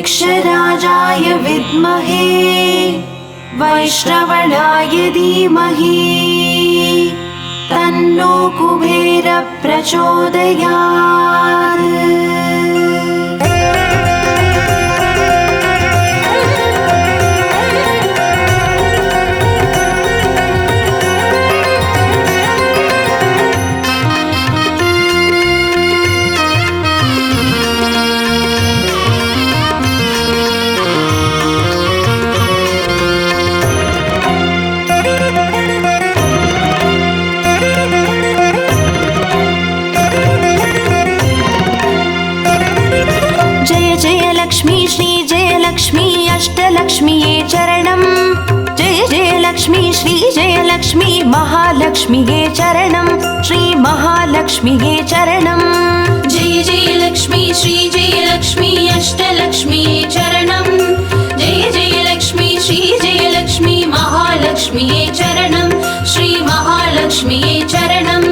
वृक्षराजाय विद्महे वैश्रवणाय धीमहि तन्नो कुबेरः प्रचोदयात्। अष्टलक्ष्मीये चरणं जय जय लक्ष्मी श्री जय लक्ष्मी महालक्ष्मीये चरणं श्री महालक्ष्मीये चरणं जय जय लक्ष्मी श्री जय लक्ष्मी अष्टलक्ष्मीये चरणं जय जय लक्ष्मी श्री जय लक्ष्मी महालक्ष्मीये चरणं श्री महालक्ष्मीये चरणं।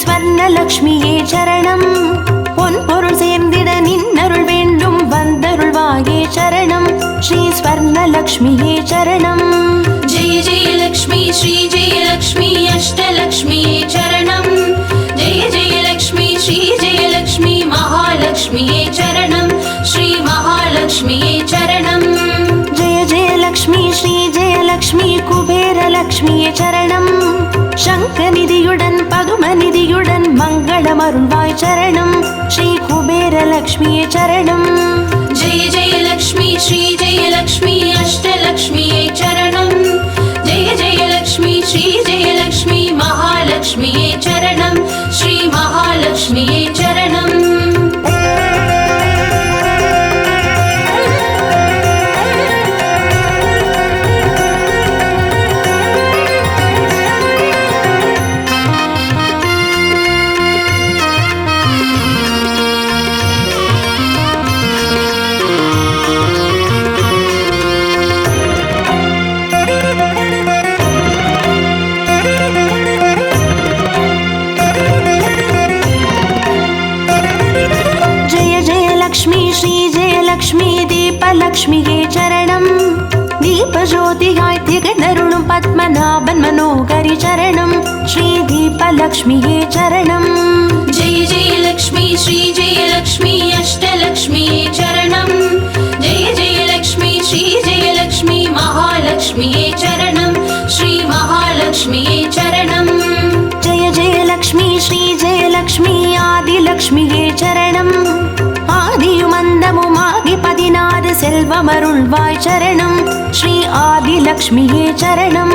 ஸ்வர்ணலக்ஷ்மியே சரணம் பொன்பொருள் சேர்ந்திட நின்னருள் வேண்டும் வந்தருள்வாயே சரணம் ஸ்ரீ ஸ்வர்ணலக்ஷ்மியே சரணம் ஜெய ஜெய லக்ஷ்மி ஸ்ரீ ஜெய லக்ஷ்மி அஷ்டலக்ஷ்மியே சரணம் ஜெய ஜெய லக்ஷ்மி ஸ்ரீ ஜெய லக்ஷ்மி மகாலக்ஷ்மியே சரணம் ஸ்ரீ மகாலக்ஷ்மியே சரணம் ஜெய ஜெய லக்ஷ்மி ஸ்ரீ ஜெய லக்ஷ்மி குபேரலக்ஷ்மியே சரணம் சங்கநிதியுடன் பதுமநிதியுடன் மங்களமருள்வாய் சரணம் ஸ்ரீ குபேரலக்ஷ்மியே சரணம் ஜெய ஜெய லக்ஷ்மி ஸ்ரீ ஜெய லக்ஷ்மி அஷ்டலக்ஷ்மியே சரணம் ஜெய ஜெய லக்ஷ்மி ஸ்ரீ ஜெய லக்ஷ்மி மகாலக்ஷ்மியே சரணம் ஸ்ரீ மகாலக்ஷ்மியே சரணம் லக்ஷ்மியே சரணம் தீபஜோதியாய் திகழ்ந்தருளும் பத்மநாபன் மனோகரி சரணம் ஸ்ரீ தீபலக்ஷ்மியே சரணம் ஜெய ஜெய லக்ஷ்மி ஸ்ரீ ஜெய லக்ஷ்மி அஷ்டலக்ஷ்மியே சரணம் ஜெய ஜெய லக்ஷ்மி ஸ்ரீ ஜெய லக்ஷ்மி மகாலக்ஷ்மியே சரணம் ஸ்ரீ மகாலக்ஷ்மியே சரணம் ஜெய ஜெய லக்ஷ்மி ஸ்ரீ ஜெய லக்ஷ்மி ஆதிலக்ஷ்மியே சரணம் ஆதியுமந்தமுமாகி 16 செல்வமருள்வாய் சரணம் ஸ்ரீ ஆதிலக்ஷ்மியே சரணம்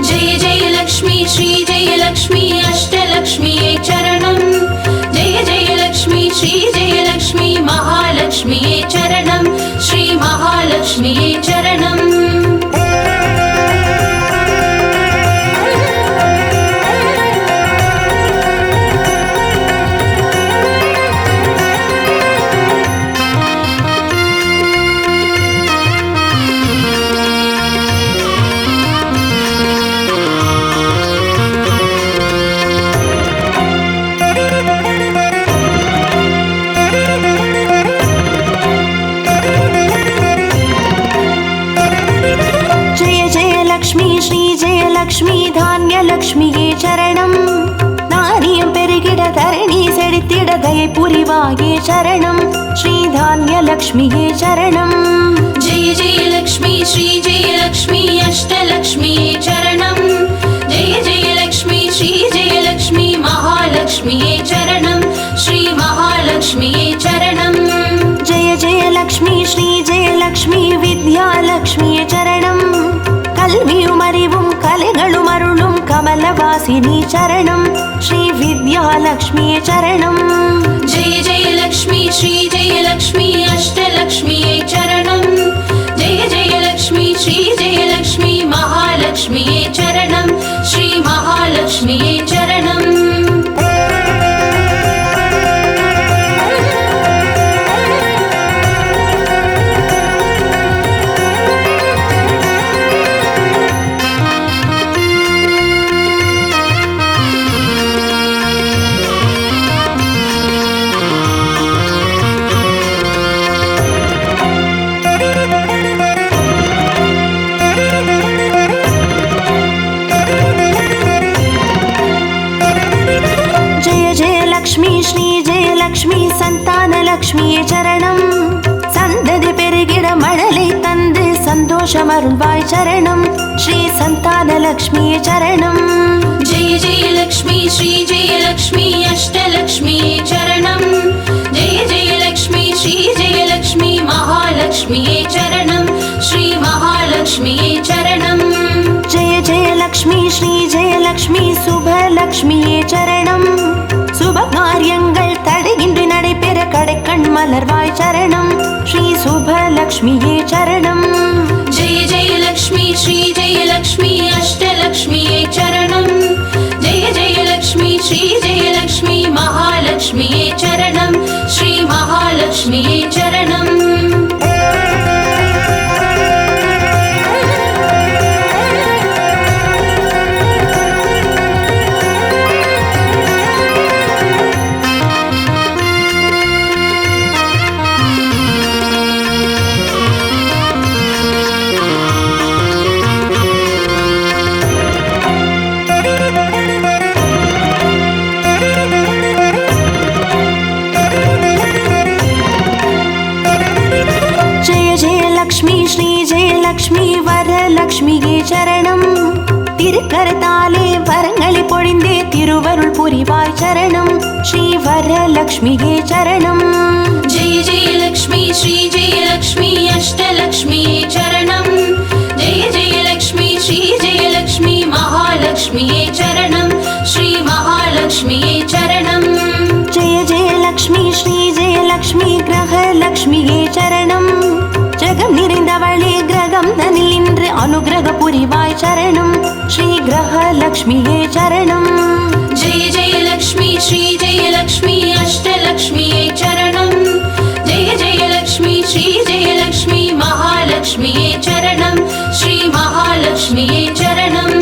ஜெய ஜெய லக்ஷ்மி ஸ்ரீ ஜெய லக்ஷ்மி அஷ்டலக்ஷ்மியே சரணம் ஜெய ஜெய லக்ஷ்மி ஸ்ரீ ஜெய லக்ஷ்மி மகாலக்ஷ்மியே சரணம் ஸ்ரீ மகாலக்ஷ்மியே சரணம் லக்ஷ்மி தான்யலக்ஷ்மியே சரணம் நாரியம் பெருகிட தரணி செழித்திட தயை புரிவாயே சரணம் ஸ்ரீ தான்யலக்ஷ்மியே சரணம் ஜெய ஜெய லக்ஷ்மி ஸ்ரீ ஜெய லக்ஷ்மி அஷ்டலக்ஷ்மியே சரணம் ஜெய ஜெய லக்ஷ்மி ஸ்ரீ ஜெய லக்ஷ்மி மகாலக்ஷ்மியே சரணம் ஸ்ரீ மகாலக்ஷ்மியே சரணம் ஜெய ஜெய லக்ஷ்மி ஸ்ரீ ஜெய லக்ஷ்மி வித்யாலக்ஷ்மியே சரணம் கல்வியும் அறிவும் கலைகளும் அருளும் கமலவாச विद्यावासिनी चरणं श्रीविद्यालक्ष्म्यै चरणं जय जय लक्ष्मी श्री जय लक्ष्मी अष्टलक्ष्म्यै चरणं जय जय लक्ष्मी श्री जय लक्ष्मी महालक्ष्म्यै चरणं श्री महालक्ष्म्यै चरणम् संतानलक्ष्म्यै चरणं सन्ददि पेरुगिड मडलै तंदु सन्तोषमरुळ्वाय चरणं श्री संतानलक्ष्म्यै चरणं जय जय लक्ष्मी श्री जय लक्ष्मी अष्टलक्ष्म्यै चरणं जय जय लक्ष्मी श्री जय लक्ष्मी महालक्ष्म्यै चरणं श्री महालक्ष्म्यै चरणं जय जय लक्ष्मी श्री जय लक्ष्मी शुभलक्ष्म्यै चरणं शुभकार्यங்கள் தடையின்றி நடைபெற கடைக்கண் மலர்வாய் சரணம் ஸ்ரீ சுபலக்ஷ்மியே சரணம் जय जय लक्ष्मी श्री जय लक्ष्मी अष्टलक्ष्म्यै चरणं जय जय लक्ष्मी श्री जय लक्ष्मी महालक्ष्म्यै चरणं श्री महालक्ष्म्यै चरणम् லக்ஷ்மி வரலக்ஷ்மியே சரணம் திருக்கரத்தாலே வரங்களை பொழிந்தே திருவருள் புரிவாய் சரணம் ஸ்ரீ வரலக்ஷ்மியே சரணம் जय जय लक्ष्मी श्री जय लक्ष्मी अष्टलक्ष्म्यै चरणं जय जय लक्ष्मी श्री जय लक्ष्मी महालक्ष्म्यै चरणं श्री महालक्ष्म्यै चरणं जय जय लक्ष्मी श्री जय लक्ष्मी ग्रहलक्ष्मिये चरणं ஜகம் நிறைந்தவளே கிரகம் தனில் நின்று அனுகிரக புரிவாய் சரணம் ஸ்ரீ கிரகலக்ஷ்மியே சரணம் जय जय लक्ष्मी श्री जय लक्ष्मी अष्टलक्ष्म्यै चरणं जय जय लक्ष्मी श्री जय लक्ष्मी महालक्ष्म्यै चरणं श्री महालक्ष्म्यै चरणम्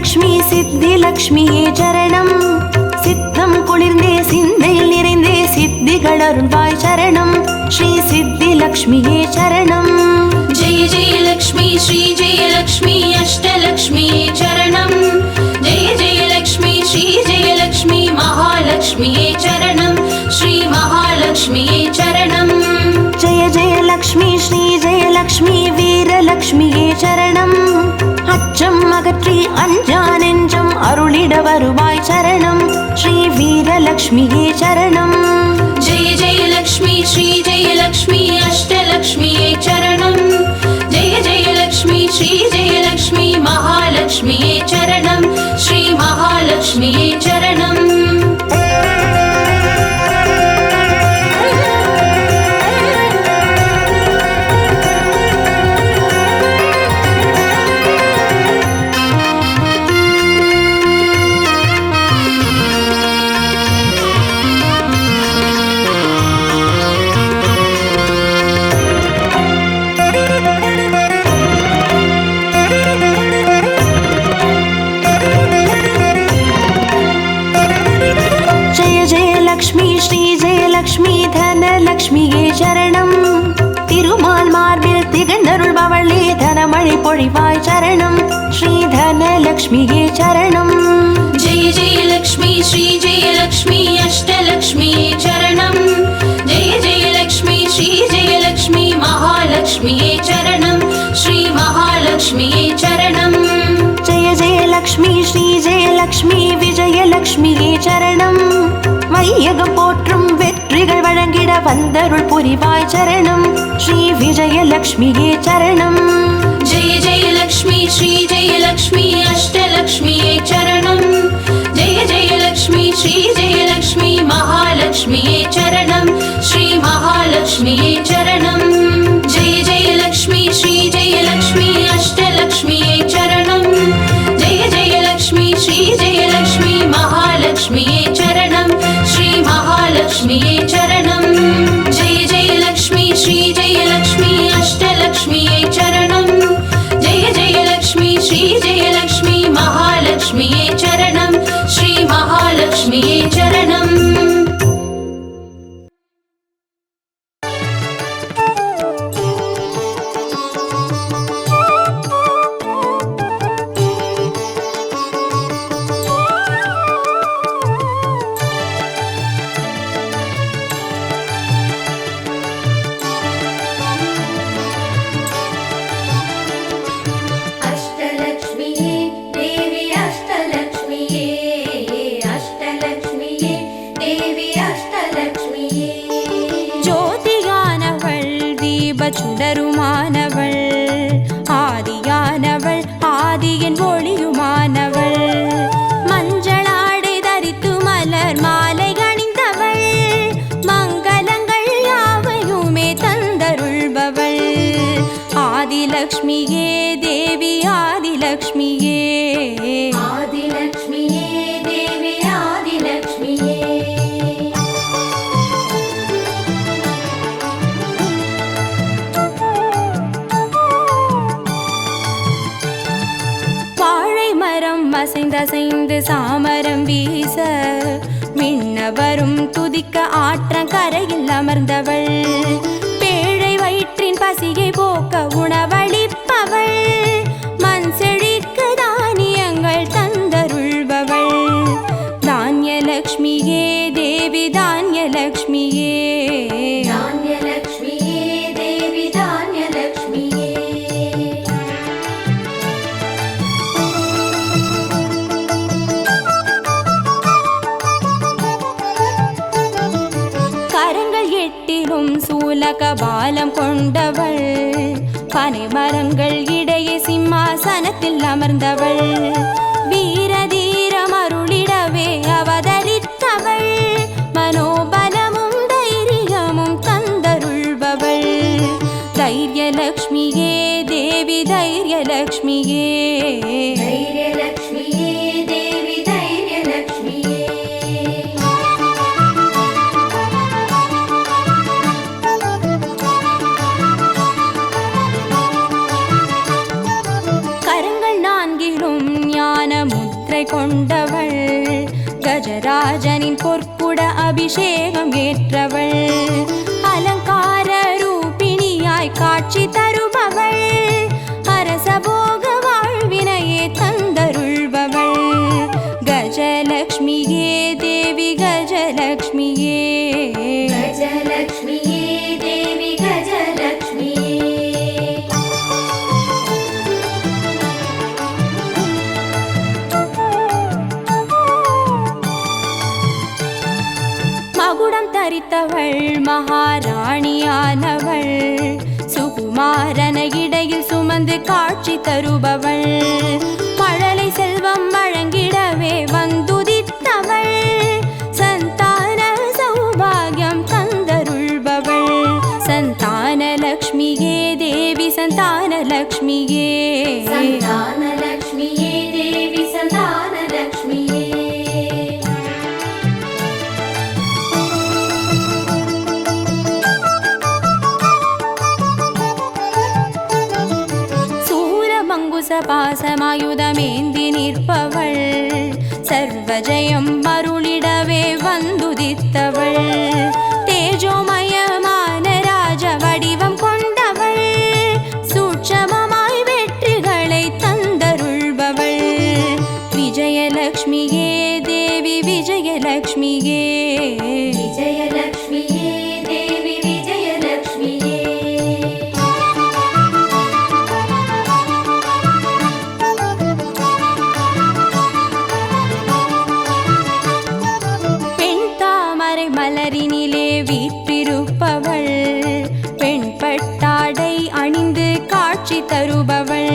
லக்ஷ்மி சித்தி லக்ஷ்மியே சரணம் சித்தம் குளிர்ந்தே சிந்தையில் நிறைந்தே சித்திகள் அருள்வாய் சரணம் ஸ்ரீ சித்தி லக்ஷ்மியே சரணம் जय जय लक्ष्मी श्री जय लक्ष्मी अष्टलक्ष्म्यै चरणं जय जय लक्ष्मी श्री जय लक्ष्मी महालक्ष्म्यै चरणं श्री महालक्ष्म्यै चरणं जय जय लक्ष्मी श्री जय लक्ष्मी வீரலக்ஷ்மியே சரணம் அச்சம் அகற்றி அஞ்சா நெஞ்சம் அருளிட வருவாய் சரணம் ஸ்ரீ வீரலக்ஷ்மியே சரணம் जय जय लक्ष्मी श्री जय लक्ष्मी अष्टलक्ष्म्यै चरणं जय जय लक्ष्मी श्री जय लक्ष्मी महालक्ष्म्यै चरणं श्री महालक्ष्म्यै चरणम् லக்ஷ்மியே சரணம் திருமால் மார்பில் திகழ்ந்தருள்பவளே தனமழை பொழிவாய் சரணம் श्रीधनलक्ष्मिये चरणम्। जय जय लक्ष्मी श्री जय लक्ष्मी अष्टलक्ष्मिये चरणम्। जय जय लक्ष्मी श्री जय लक्ष्मी महालक्ष्मिये चरणम्। श्री महालक्ष्मिये चरणम्। जय जय लक्ष्मी श्री जय लक्ष्मी विजयलक्ष्मिये चरणम्। வையகம் போற்றும் வெற்றிகள் வழங்கிட வந்தருள் புரிவாய் சரணம். ஸ்ரீ விஜயலக்ஷ்மியே சரணம். जय जय लक्ष्मी श्री जय लक्ष्मी अष्टलक्ष्मिये चरणम्। जय जय लक्ष्मी श्री जय लक्ष्मी महालक्ष्मिये चरणम्। श्री महालक्ष्मिये चरणम्। जय जय लक्ष्मी श्री जय लक्ष्मी अष्टलक्ष्मिये चरणम्। जय जय लक्ष्मी श्री जय लक्ष्मी महालक्ष्मिये चरणम्। श्री महालक्ष्मिये चरणम्। जय जय लक्ष्मी श्री जय लक्ष्मी अष्टलक्ष्मिये चरणम्। जय जय लक्ष्मी श्री जय लक्ष्मी महालक्ष्मिये चरणम्। श्री महालक्ष्मिये चरणम्। अष्टलक्ष्मिये देवी अष्टलक्ष्मिये अष्टलक्ष्मिये देवी अष्टलक्ष्मिये ஜோதியானவள் தீபச்சுடருமானவள் ஆதியானவள் ஆதியின் ஒளியுமானவள் மஞ்சளாடை தரித்து மலர் மாலை அணிந்தவள் மங்களங்கள் யாவையுமே தந்தருள்பவள் ஆதிலக்ஷ்மியே தேவி ஆதிலக்ஷ்மியே आदिलक्ष्मिये देवी आदिलक्ष्मिये வாழை மரம் அசைந்தசைந்து சாமரம் வீச மின்னவரும் துதிக்க ஆற்றங்கரையில் அமர்ந்தவள் பேழை வயிற்றின் பசியை போக்க உணவளிப்பவள் மண் செழிக்க தானியங்கள் தந்தருள்பவள் தானியலக்ஷ்மியே தேவி தானியலக்ஷ்மியே धान्यलक्ष्मिये देवी धान्यलक्ष्मिये கரங்கள் எட்டிலும் சூலகபாலம் கொண்டவள் பனை மரங்கள் இடையே சிம்மாசனத்தில் அமர்ந்தவள் வீரதீரம் அருளிடவே அவதரித்தவள் மனோபலமும் தைரியமும் தந்தருள்பவள் தைரியலக்ஷ்மியே தேவி தைரியலக்ஷ்மியே धैर्यलक्ष्मिये देवी धैर्यलक्ष्मिये கரங்கள் நான்கிலும் ஞான முத்திரை கொண்டவள் கஜராஜனின் பொற்குட அபிஷேகம் ஏற்றவள் அலங்கார ரூபிணியாய் காட்சி தருபவள் அரசபோக வாழ்வினையே தந்தருள்பவள் கஜலக்ஷ்மியே தேவி கஜலக்ஷ்மியே गजलक्ष्मिये देवी गजलक्ष्मिये மகுடம் தரித்தவள் மகாராணியானவள் சுகுமாரன இடையில் சுமந்து காட்சி தருபவள் மழலை செல்வம் வழங்கிடவே வந்துதித்தவள் சந்தான சௌபாகியம் தந்தருள்பவள் சந்தானலக்ஷ்மியே தேவி சந்தானலக்ஷ்மியே सन्तानलक्ष्मिये देवी सन्तानलक्ष्मिये சூரமங்குசபாசமாயுதமேந்தி நிற்பவள் சர்வஜயம் அருளிடவே வந்துதித்தவள் தேஜோமயமான ராஜ வடிவம் கொண்டவள் சூட்சமமாய் வெற்றிகளை தந்தருள் ವಿಜಯಲಕ್ಷ್ಮಿಗೆ ವಿಜಯಲಕ್ಷ್ಮಿಯೇ ದೇವಿ ವಿಜಯಲಕ್ಷ್ಮಿಯೇ பெண் தாமரை மலரினிலே வீற்றிருப்பவள் பெண் பட்டாடை அணிந்து காட்சி தருபவள்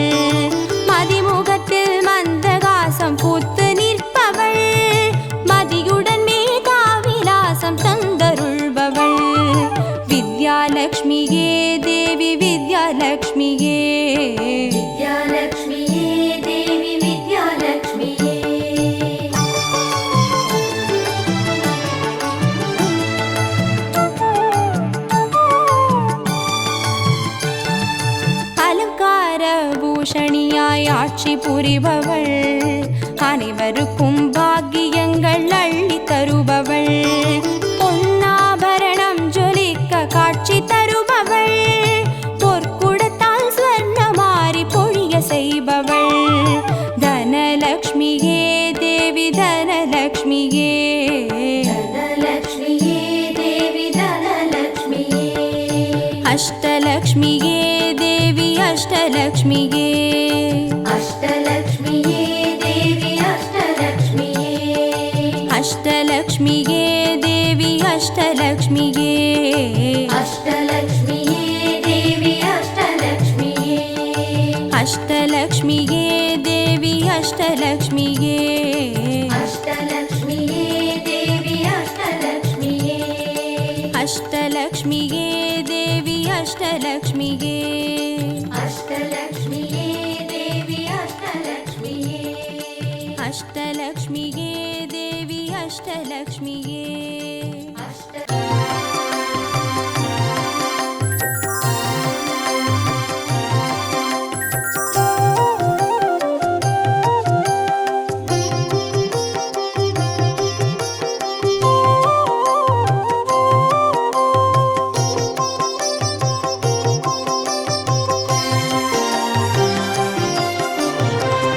மதிமுகத்தில் மந்தகாசம் பூத்து நிற்பவள் மதியுடன் மேகாவிலாசம் தந்தருள்பவள் வித்யாலக்ஷ்மியே தேவி வித்யாலக்ஷ்மியே வித்யாலக்ஷ்மியே தேவி வித்யாலக்ஷ்மியே அலங்கார பூஷணியாய் ஆட்சி புரிபவள் அனைவருக்கும் பாக்கியங்கள் அள்ளி தருபவள் பொன்னாபரணம் ஜொலிக்க காட்சி தருபவள் பொற்குடத்தால் ஸ்வர்ணமாரி பொழிய செய்பவள் தனலக்ஷ்மியே தேவி தனலக்ஷ்மியே தனலக்ஷ்மியே தேவி தனலக்ஷ்மியே அஷ்டலக்ஷ்மியே தேவி அஷ்டலக்ஷ்மியே அஷ்டலக்ஷ்மியே தேவி அஷ்டலக்ஷ்மியே அஷ்டலக்ஷ்மியே தேவி அஷ்டலக்ஷ்மியே அஷ்டலக்ஷ்மியே தேவி அஷ்டலக்ஷ்மியே அஷ்டலக்ஷ்மியே தேவி அஷ்டலக்ஷ்மியே அஷ்டலக்ஷ்மியே தேவி அஷ்டலக்ஷ்மியே அஷ்டலக்ஷ்மியே தேவி அஷ்டலக்ஷ்மியே அஷ்டலக்ஷ்மியே தேவி அஷ்டலக்ஷ்மியே அஷ்டலக்ஷ்மியே தேவி அஷ்டலக்ஷ்மியே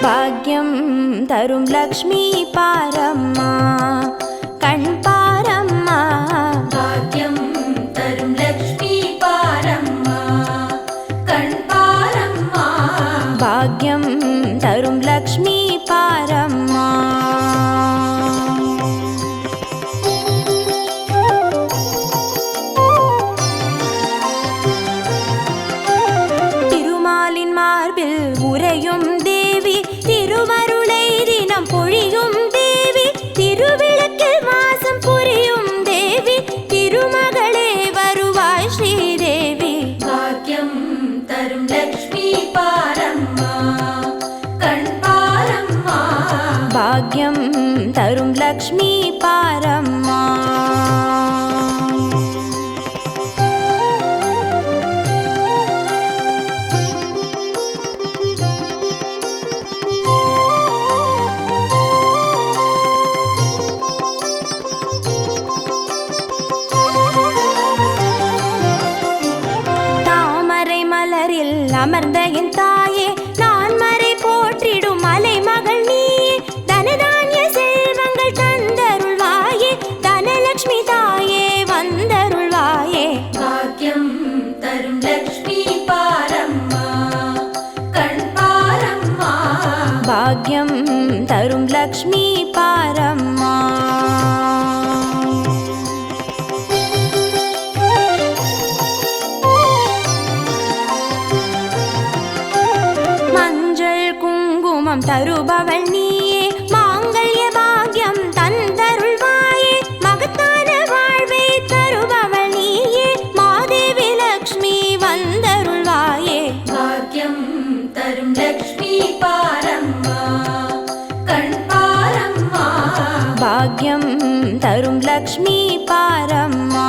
பாக்யம் தரும் லக்ஷ்மி பாரம்மா கண் பாரம்மா பாக்யம் தரும் லக்ஷ்மி பாரம்மா கண் பாரம்மா பாக்யம் தரும் லக்ஷ்மி பாரம்மா திருமாலின் மார்பில் உறையும் தேவி திருவருளை தினம் பொழியும் தேவி திருவிளக்கில் வாசம் புரியும் தேவி திருமகளே வருவாய் ஸ்ரீதேவி பாக்யம் தரும் லக்ஷ்மி பாரம்மா கண் பாரம்மா பாக்யம் தரும் லக்ஷ்மி பாரம்மா தாமரை மலரில் அமர்ந்த என் தாயே நான் மறை போற்றிடும் மலை மகள் நீயே தனதானிய செல்வங்கள் தந்தருள்வாயே தனலக்ஷ்மி தாயே வந்தருள்வாயே பாக்யம் தரும் லக்ஷ்மி பாரம்மா கண் பாரம்மா பாக்யம் தரும் லக்ஷ்மி பாரம்மா மஞ்சள் குங்குமம் தருபவள் நீயே மாங்கல்ய பாக்யம் தந்தருள்வாயே மகத்தான வாழ்வை தருபவள் நீயே மாதேவி லக்ஷ்மி வந்தருள்வாயே பாக்யம் தரும் லக்ஷ்மி பாரம்மா கண் பாரம்மா பாக்யம் தரும் லக்ஷ்மி பாரம்மா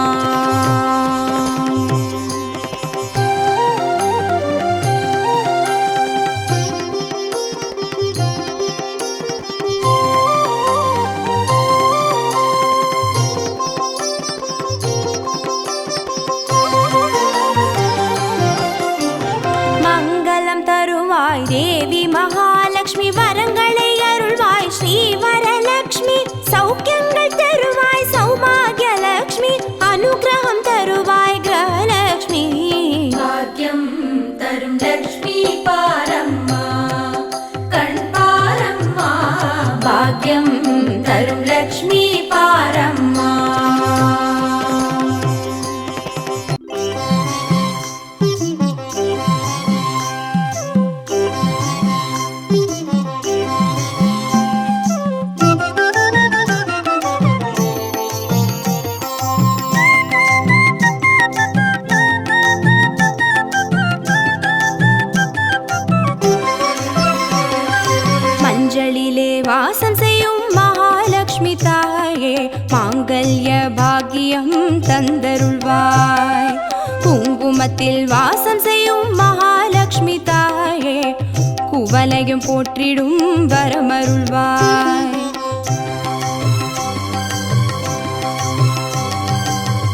தேவி மகாலட்சுமி வரங்களை அருள்வாய் ஸ்ரீ வரலட்சுமி சௌக்கியம் பாக்கியம் தரும் லக்ஷ்மி பாரம்மா. மஞ்சளிலே வாசம் செய்யும் மகாலட்சுமி தாயே, மாங்கல்ய பாக்கியம் தந்தருள்வாய். குங்குமத்தில் வாசம் செய்யும் மகாலட்சுமி தாயே, குவலையும் போற்றிடும் வரமருள்வாய்.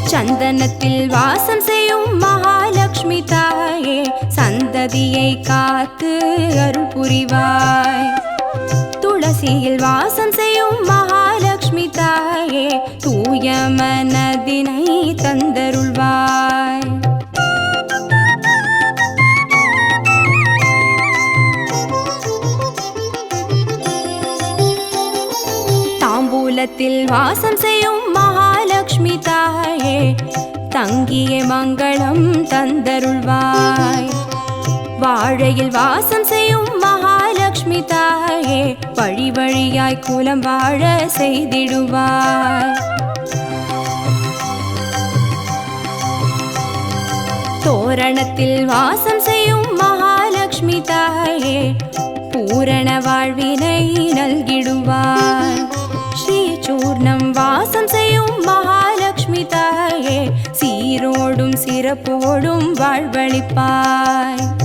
சந்தனத்தில் வாசம் செய்யும் மகாலட்சுமி தாயே, சந்ததியை காத்து அருள் புரிவாய். துளசியில் வாசம் செய்யும் மகாலட்சுமி தாயே, தூய மனதினை தந்தருள்வாய். தாம்பூலத்தில் வாசம் செய்யும் மகாலட்சுமி தாயே, தங்கிய மங்களம் தந்தருள்வாய். வாழையில் வாசம் செய்யும் மகாலட்சுமி தாயே, வழி வழியாய் குலம் வாழ செய்திடுவாய். தோரணத்தில் வாசம் செய்யும் மகாலட்சுமி தாயே, பூரண வாழ்வினை நல்கிடுவாய். ஸ்ரீசூர்ணம் வாசம் செய்யும் மகாலட்சுமி தாயே, சீரோடும் சிறப்போடும் வாழ்வளிப்பாய்.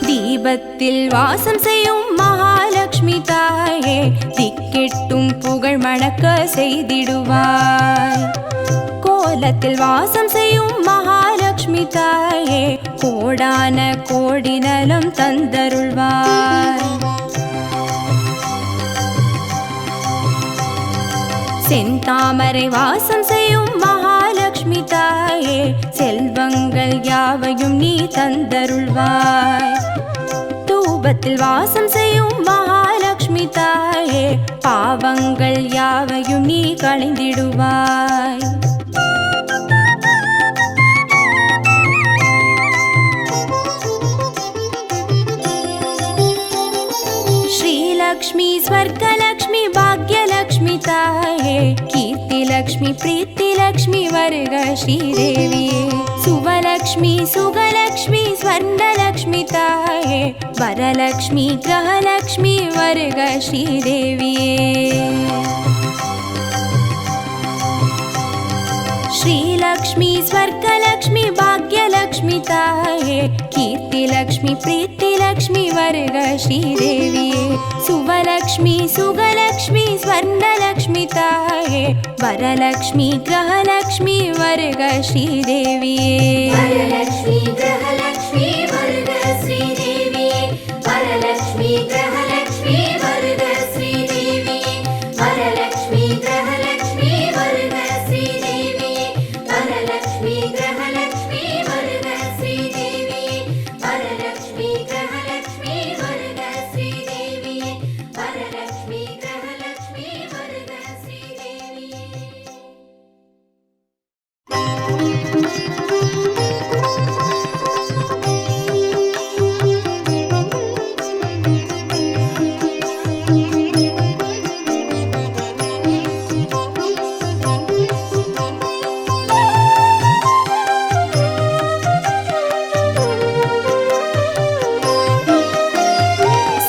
தீபத்தில் வாசம் செய்யும் மகாலட்சுமி தாயே, திக்கெட்டும் புகழ் மணக்க செய்திடுவாய். கோலத்தில் வாசம் செய்யும் மகாலட்சுமி தாயே, கோடான கோடி நலம் தந்தருள்வாய். செந்தாமரை வாசம் செய்யும் மகாலட்சுமி தாயே, செல்வங்கள் யாவையும் நீ தந்தருள்வாய். தூபத்தில் வாசம் செய்யும் மகாலட்சுமி தாயே, பாவங்கள் யாவையும் நீ களைந்திடுவாய். श्रीलक्ष्मी स्वर्गलक्ष्मी भाग्यलक्ष्मी ताये, कीर्तिलक्ष्मी प्रीतिलक्ष्मी वर्ग श्रीदेविये. सुवलक्ष्मी सुगलक्ष्मी स्वर्णलक्ष्मी ताये, वरलक्ष्मी ग्रहलक्ष्मी वर्ग श्रीदेविये. श्रीलक्ष्मी स्वर्गलक्ष्मी भाग्यलक्ष्मी ताये, कीर्तिलक्ष्मी प्रीतिलक्ष्मी वर्ग श्रीदेविये. सुवलक्ष्मी सुगलक्ष्मी स्वर्णलक्ष्मी ताये, वरलक्ष्मी ग्रहलक्ष्मी वर्ग श्रीदेविये. वरलक्ष्मी ग्रहलक्ष्मी वर्ग श्रीदेविये. वरलक्ष्मी ग्रहलक्ष्मी वर्ग श्रीदेविये. वरलक्ष्मी ग्रहलक्ष्मी वर्ग श्रीदेविये. वरलक्ष्मी ग्रहलक्ष्मी वर्ग श्रीदेविये. वरलक्ष्मी ग्रहलक्ष्मी वर्ग श्रीदेविये. वरलक्ष्मी ग्रहलक्ष्मी वर्ग श्रीदेविये.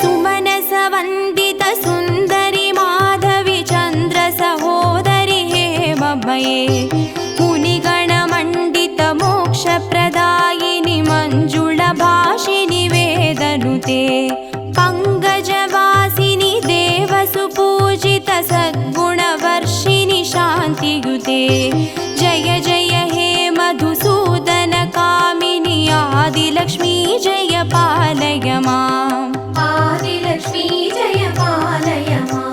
सुमनसवन्दित सुन्दरि माधवी चन्द्र सहोदरि हेमभये, मुनिगणमण्डित मोक्षप्रदायिनि मञ्जुळभाषिनि वेदनुते. पङ्कजवासिनि देवसुपूजित सद्गुणवर्षिणि शान्तियुते. जय जय हे मधुसूदन कामिनि आदिलक्ष्मी जय पालय माम्. आदिलक्ष्मी जय पालय माम्.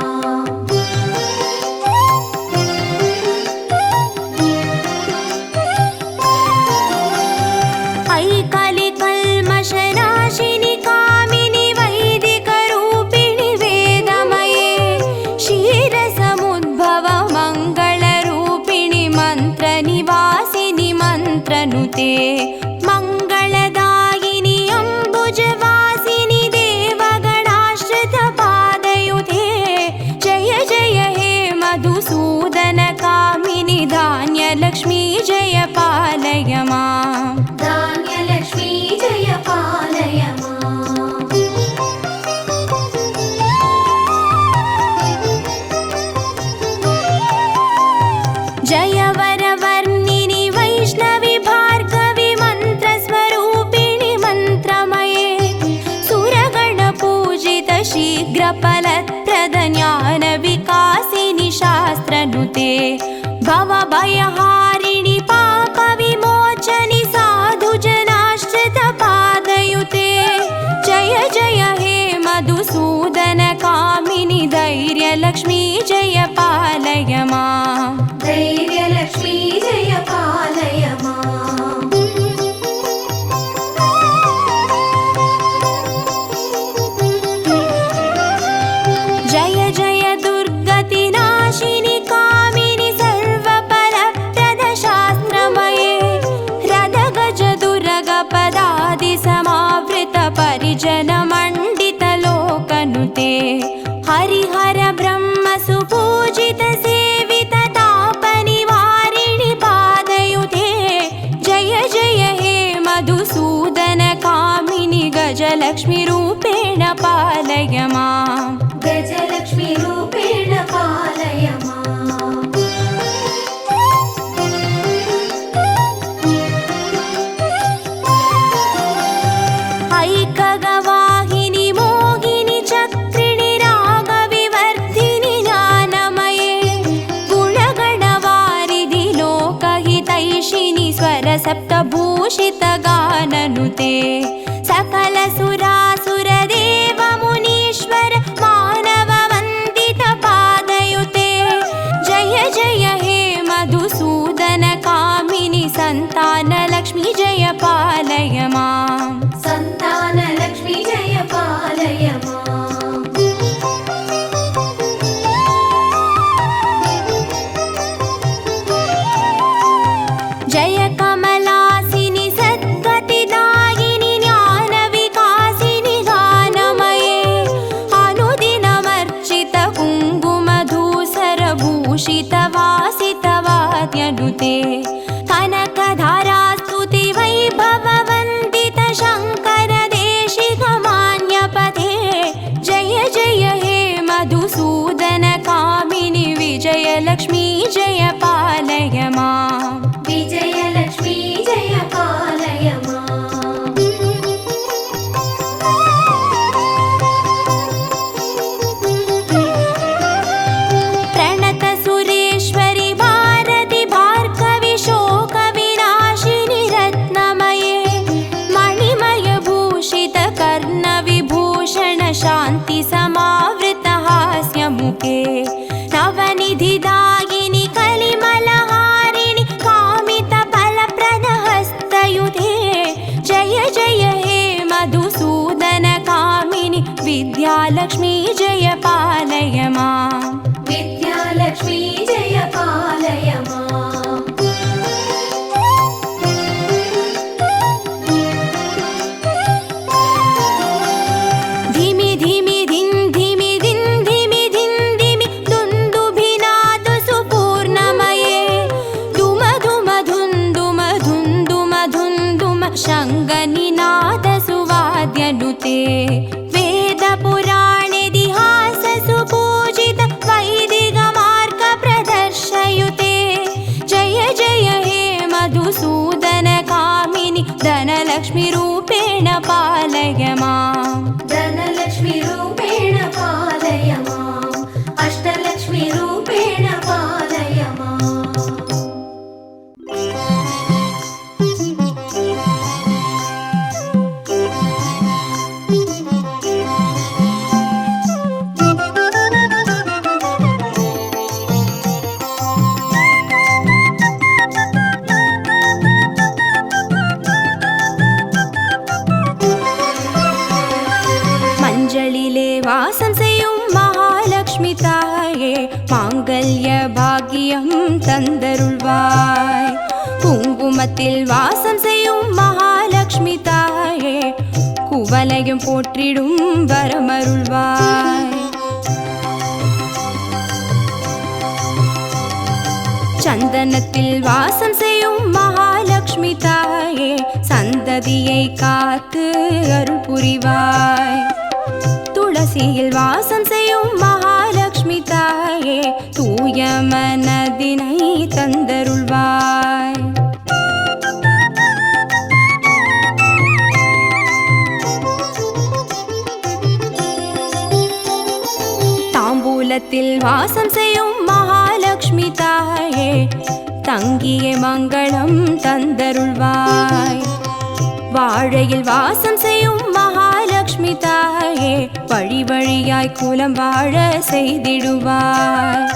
भवभयहारिणि पापविमोचनि साधुजनाश्रितपादयुते जय जय हे मधुसूदनकामिनि धैर्यलक्ष्मी जय पालय माम् धैर्यलक्ष्मी जय पालय माम् जय जय दुर्गतिनाशिनि कामिनि सर्वपरप्रदशास्त्रमये रदगजदुर्गपदादिसमावृतपरिजनमण्डितलोकनुते हरिहर ब्रह्मसुपूजितसेविततापनिवारिणि पादयुते जय जय हे मधुसूदनकामिनि गजलक्ष्मीरूपेण पालय माम् गजलक्ष्मी रूपेण पालय माम् ऐकगवाहिनि मोहिनि चक्रिणि रागविवर्धिनि ज्ञानमये गुणगणवारिधि लोकहितैषिणि स्वरसप्तभूषितगाननुते सकलसुरासुरदेव मुनीश्वर मानववन्दितपादयुते जय जय हे मधुसूदनकामिनि सन्तानलक्ष्मी जय पालय माम् सन्तानलक्ष्मी जय पालय माम् जय कमलासिनि सद्गतिदायिनि ज्ञानविकासिनि गानमये अनुदिनमर्चित कुङ्कुमधूसरभूषितवासितवाद्यनुते कनकधारास्तुति वैभववन्दित शङ्करदेशिकमान्यपते जय जय हे मधुसूदनकामिनि विजयलक्ष्मी जय पालय माम् विजयलक्ष्मी जय पालय माम् प्रणत सुरेश्वरि भारति भार्गवि शोकविनाशिनि रत्नमये मणिमयभूषित कर्णविभूषण शान्ति समावृतहास्यमुखे नवनिधिदायिनि कलिमलहारिणि कामितफलप्रदहस्तयुते जय जय हे मधुसूदनकामिनि विद्यालक्ष्मी जय पालय माम् विद्यालक्ष्मी जय पालय माम् धिमि धिमि धिन् धिमि धिन् धिमि धिन् धिमि दुन्दुभिनाद सुपूर्णमये धुम धुम धुन् धुम धुन् धुम धुन् धुम शङ्गनिनाद सुवाद्यनुते वेदपुराणेतिहास सुपूजित वैदिकमार्ग प्रदर्शयुते जय जय हे मधुसूदनकामिनि धनलक्ष्मीरूपेण पालय माम् धनलक्ष्मी रूपेण पालय माम् अष्टलक्ष्मी रूपेण पालय माम् மஞ்சளிலே வாசம் செய்யும் மகாலட்சுமி தாயே மாங்கல்ய பாக்கியம் தந்தருள்வாய் குங்குமத்தில் வாசம் செய்யும் மகாலட்சுமி தாயே குவலையும் போற்றிடும் வரமருள்வாய் சந்தனத்தில் வாசம் செய்யும் மகாலட்சுமி தாயே சந்ததியை காத்து அருள் புரிவாய் துளசியில் வாசம் செய்யும் மகாலட்சுமி தாயே தூய மனதினை தந்தருள்வாய் தாம்பூலத்தில் வாசம் செய்யும் மகாலட்சுமி மகாலட்சுமி தாயே தங்கிய மங்களம் தந்தருள்வாய். வாழையில் வாசம் செய்யும் மகாலட்சுமி தாயே வழி வழியாய் குலம் வாழ செய்திடுவாய்.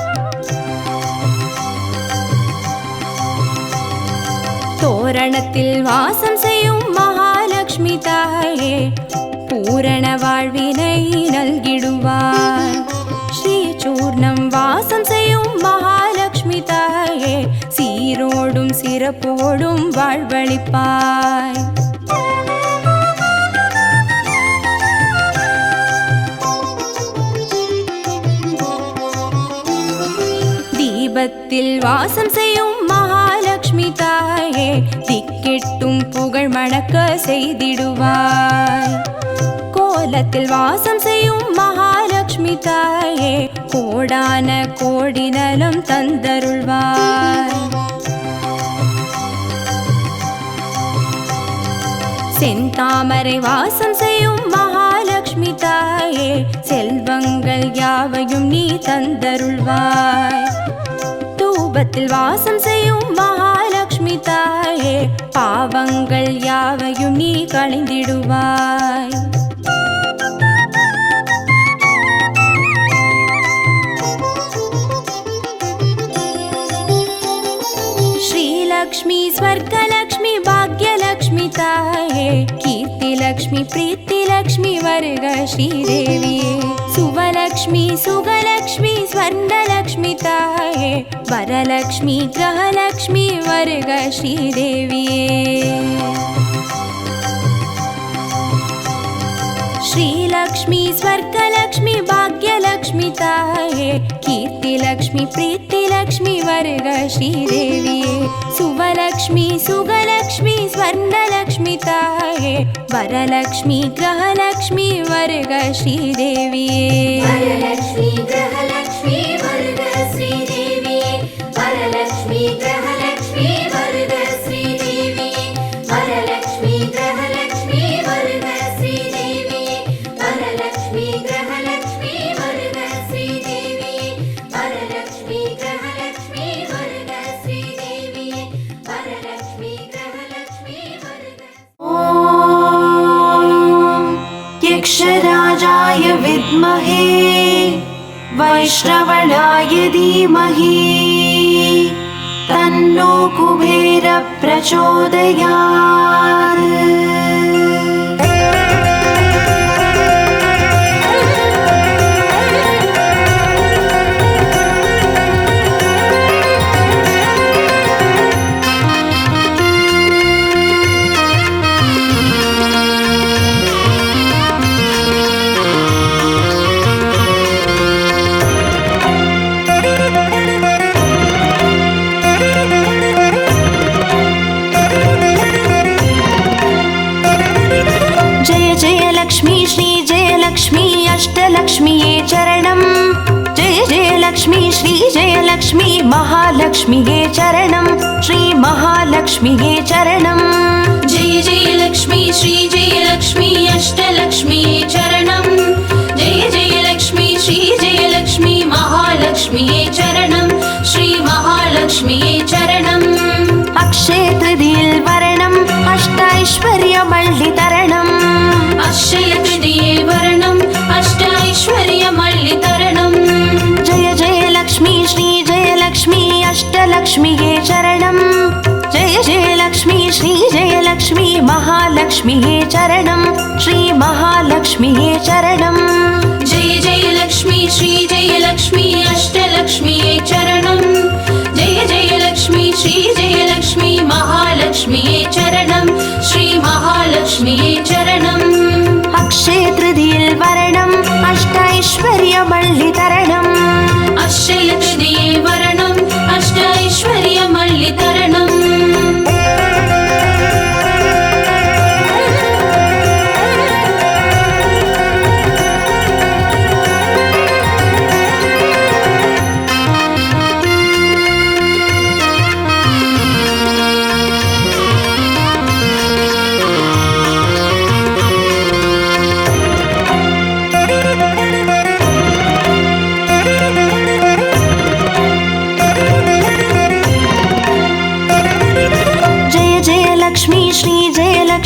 தோரணத்தில் வாசம் செய்யும் மகாலட்சுமி தாயே பூரண வாழ்வினை நல்கிடுவாய். ஸ்ரீ சூர்ணம் வாசம் செய்யும் மகாலட்சுமி தாயே சீரோடும் சிறப்போடும் வாழ்வளிப்பாய். தீபத்தில் வாசம் செய்யும் மகாலட்சுமி தாயே திக்கெட்டும் புகழ் மணக்க செய்திடுவாய். கோலத்தில் வாசம் செய்யும் மகாலட்சுமி தாயே கோடான கோடி நலம் தந்தருள்வாய். செந்தாமரை வாசம் செய்யும் மகாலட்சுமி தாயே செல்வங்கள் யாவையும் நீ தந்தருள்வாய். தூபத்தில் வாசம் செய்யும் மகாலட்சுமி தாயே பாவங்கள் யாவையும் நீ களைந்திடுவாய். ஸ்ரீலக்ஷ்மி ஸ்வர்கலக்ஷ்மி பாக்யலக்ஷ்மி தாயே கீர்த்திலக்ஷ்மி பிரீத்திலக்ஷ்மி வருக ஸ்ரீதேவியே. சுவலக்ஷ்மி சுகலக்ஷ்மி ஸ்வர்ணலக்ஷ்மி தாயே வரலக்ஷ்மி கிரகலக்ஷ்மி வருக ஸ்ரீதேவியே. ஸ்ரீலக்ஷ்மி ஸ்வர்கலக்ஷ்மி பாக்யலக்ஷ்மி தாயே கீர்த்திலக்ஷ்மி பிரீத்திலக்ஷ்மி வருக ஸ்ரீதேவியே. சுவலக்ஷ்மி சுகலக்ஷ்மி ஸ்வர்ணலக்ஷ்மி தாயே வரலக்ஷ்மி கிரகலக்ஷ்மி வருக ஸ்ரீதேவியே. வரலக்ஷ்மி கிரகலக்ஷ்மி வருக ஸ்ரீதேவியே. வரலக்ஷ்மி கிரகலக்ஷ்மி வருக ஸ்ரீதேவியே. வரலக்ஷ்மி கிரகலக்ஷ்மி வருக ஸ்ரீதேவியே. வரலக்ஷ்மி கிரகலக்ஷ்மி வருக ஸ்ரீதேவியே. வரலக்ஷ்மி கிரகலக்ஷ்மி வருக ஸ்ரீதேவியே. வரலக்ஷ்மி கிரகலக்ஷ்மி வருக. ॐ यक्षराजाय विद्महे वैश्रवणाय धीमहि तन्नो कुबेर प्रचोदयात्. अष्टलक्ष्मीये चरणं. जय जय लक्ष्मी श्री जय लक्ष्मी महालक्ष्मीये चरणं. श्री महालक्ष्मीये चरणं. जय जय लक्ष्मी श्री जय लक्ष्मी अष्टलक्ष्मीये चरणं. जय जय लक्ष्मी श्री जय लक्ष्मी महालक्ष्मीये चरणं. श्री महालक्ष्मीये चरणं. अक्षय तृतीयेल वरणम् अष्टैश्वर्यमल्लितरणम्. अक्षय तृतीये वरणम् अष्टैश्वर्यमल्लितरणम्. जय जय लक्ष्मी श्री जय लक्ष्मी अष्टलक्ष्मीये चरणं. जय जय लक्ष्मी श्री जय लक्ष्मी महालक्ष्मीये चरणं. श्री महालक्ष्मीये चरणं. जय जय लक्ष्मी श्री जय लक्ष्मी अष्टलक्ष्मीये चरणं. जय जय लक्ष्मी श्री जय लक्ष्मी महालक्ष्मीये चरणं. श्री महालक्ष्मीये चरणम्. अक्षय तृतीयेल वरणम् अष्टैश्वर्यमल्लितरणम्. अक्षय तृतीये वरणम् अष्टैश्वर्यमल्लितरणम्.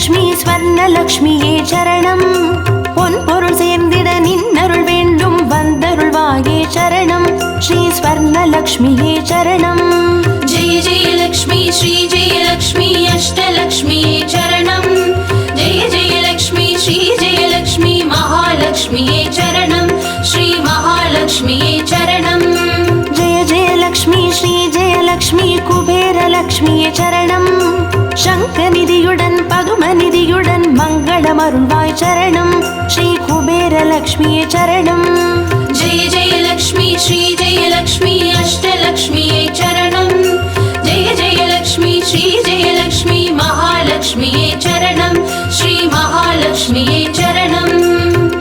லக்ஷ்மி ஸ்வர்ணலக்ஷ்மியே சரணம். பொன் பொருள் சேர்ந்திட நின்னருள் வேண்டும் வந்தருள்வாயே சரணம். ஸ்ரீ ஸ்வர்ணலக்ஷ்மியே சரணம். जय जय लक्ष्मी श्री जय लक्ष्मी अष्टलक्ष्मिये चरणं. जय जय लक्ष्मी श्री जय लक्ष्मी महालक्ष्मिये चरणं. श्री महालक्ष्मिये चरणं. जय जय लक्ष्मी श्री जय लक्ष्मी குபேரலக்ஷ்மியே சரணம். சங்கநிதியுடன் பதுமநிதியுடன் மங்களமருள்வாய் சரணம். ஸ்ரீ குபேரலக்ஷ்மியே சரணம். जय जय लक्ष्मी श्री जय लक्ष्मी अष्टलक्ष्मिये चरणं. जय जय लक्ष्मी श्री जय लक्ष्मी महालक्ष्मिये चरणं. श्री महालक्ष्मिये चरणं.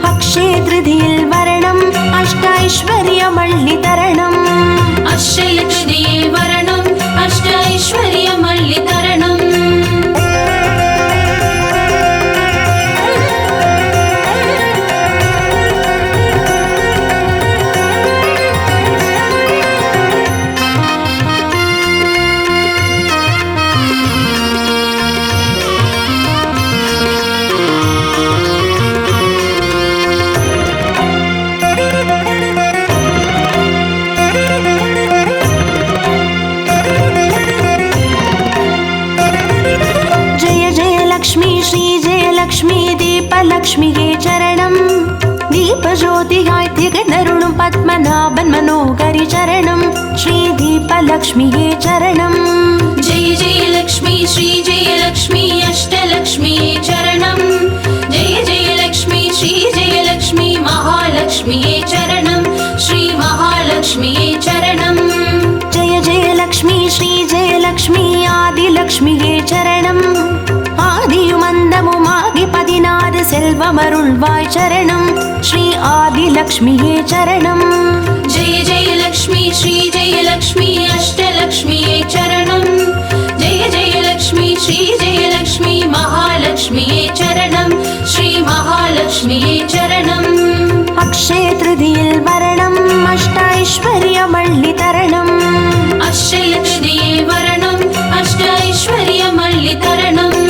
अक्षय तृतीயில் வரணம் அஷ்டைஸ்வரியமள்ளி தரணம். अक्षय तृतीये वरणम् अष्टैश्वर्यमल्लि तरणम्. லக்ஷ்மியே சரணம். தீபஜோதியாய் திகழ்ந்தருளும் பத்மநாபன் மனோகரி சரணம். ஸ்ரீ தீபலக்ஷ்மியே சரணம். जय जय लक्ष्मी श्री जय लक्ष्मी अष्टलक्ष्मिये चरणं. जय जय लक्ष्मी श्री जय लक्ष्मी महालक्ष्मिये चरणं. श्री महालक्ष्मिये चरणं. जय जय लक्ष्मी श्री जय लक्ष्मी ஆதிலக்ஷ்மியே சரணம். ஆதியும் அந்தமுமாகி 16 செல்வமருள்வாய் சரணம். ஸ்ரீ ஆதிலக்ஷ்மியே சரணம். जय जय लक्ष्मी श्री जय लक्ष्मी अष्टलक्ष्मिये चरणं. जय जय लक्ष्मी श्री जय लक्ष्मी महालक्ष्मिये चरणं. श्री महालक्ष्मिये चरणं. अक्षय तृतीயில் வரணம் அஷ்டைஸ்வரியமள்ளி தரணம். अक्षय तृतीये वरणम् अष्टैश्वर्यमल्लि तरणम्.